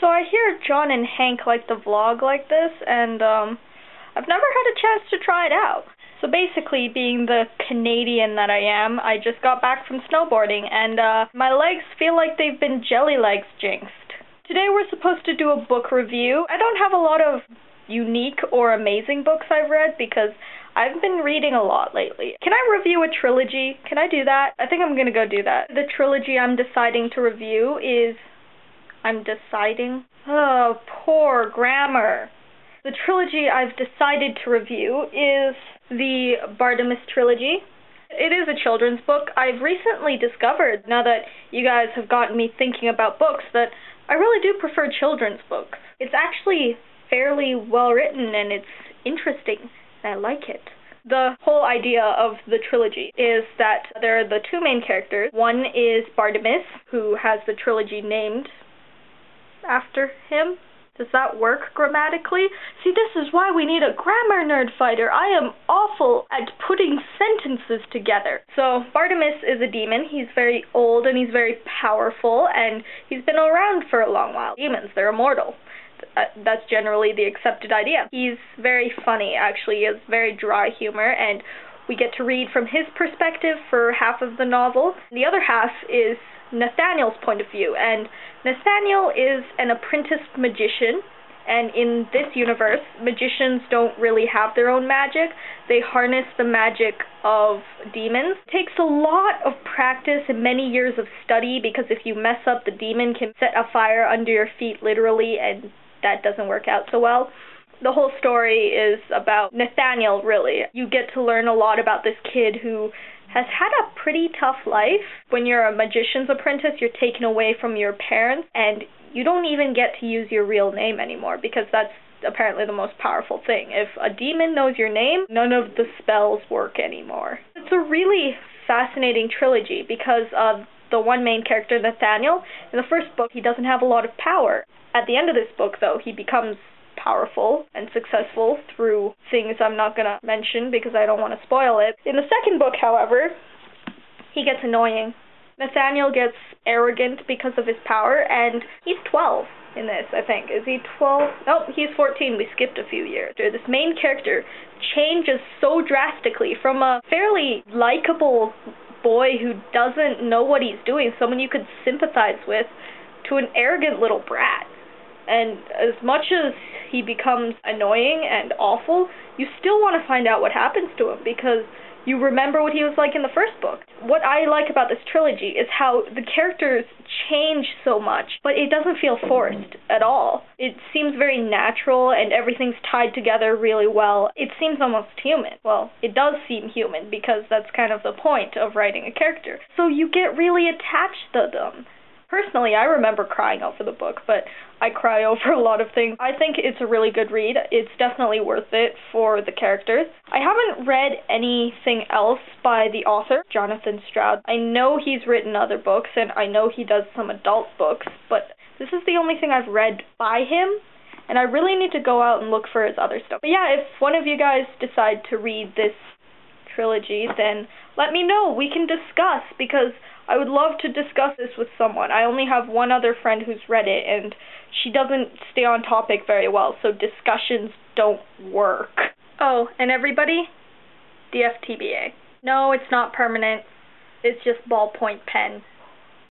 So I hear John and Hank like to vlog like this, and I've never had a chance to try it out. So basically, being the Canadian that I am, I just got back from snowboarding, and my legs feel like they've been jelly legs jinxed. Today we're supposed to do a book review. I don't have a lot of unique or amazing books I've read because I've been reading a lot lately. Can I review a trilogy? Can I do that? I think I'm gonna go do that. The trilogy I'm deciding to review is... Oh, poor grammar. The trilogy I've decided to review is the Bartimaeus Trilogy. It is a children's book. I've recently discovered, now that you guys have gotten me thinking about books, that I really do prefer children's books. It's actually fairly well written and it's interesting, and I like it. The whole idea of the trilogy is that there are the two main characters. One is Bartimaeus, who has the trilogy named after him. Does that work grammatically? See, this is why we need a grammar nerd fighter. I am awful at putting sentences together. So, Bartimaeus is a demon. He's very old and he's very powerful, and he's been around for a long while. Demons, they're immortal. That's generally the accepted idea. He's very funny, actually. He has very dry humor, and we get to read from his perspective for half of the novel. The other half is Nathaniel's point of view, and Nathaniel is an apprenticed magician, and in this universe, magicians don't really have their own magic. They harness the magic of demons. It takes a lot of practice and many years of study, because if you mess up, the demon can set a fire under your feet, literally, and that doesn't work out so well. The whole story is about Nathaniel, really. You get to learn a lot about this kid who has had a pretty tough life. When you're a magician's apprentice, you're taken away from your parents, and you don't even get to use your real name anymore, because that's apparently the most powerful thing. If a demon knows your name, none of the spells work anymore. It's a really fascinating trilogy because of the one main character, Nathaniel. In the first book, he doesn't have a lot of power. At the end of this book, though, he becomes powerful and successful through things I'm not gonna mention because I don't want to spoil it. In the second book, however, he gets annoying. Nathaniel gets arrogant because of his power, and he's 12 in this, I think. Is he 12? Nope, he's 14. We skipped a few years. This main character changes so drastically from a fairly likable boy who doesn't know what he's doing, someone you could sympathize with, to an arrogant little brat. And as much as he becomes annoying and awful, you still want to find out what happens to him, because you remember what he was like in the first book. What I like about this trilogy is how the characters change so much, but it doesn't feel forced at all. It seems very natural, and everything's tied together really well. It seems almost human. Well, it does seem human, because that's kind of the point of writing a character. So you get really attached to them. Personally, I remember crying over the book, but I cry over a lot of things. I think it's a really good read. It's definitely worth it for the characters. I haven't read anything else by the author, Jonathan Stroud. I know he's written other books, and I know he does some adult books, but this is the only thing I've read by him, and I really need to go out and look for his other stuff. But yeah, if one of you guys decide to read this trilogy, then let me know. We can discuss, because I would love to discuss this with someone. I only have one other friend who's read it, and she doesn't stay on topic very well, so discussions don't work. Oh, and everybody, DFTBA. No, it's not permanent. It's just ballpoint pen.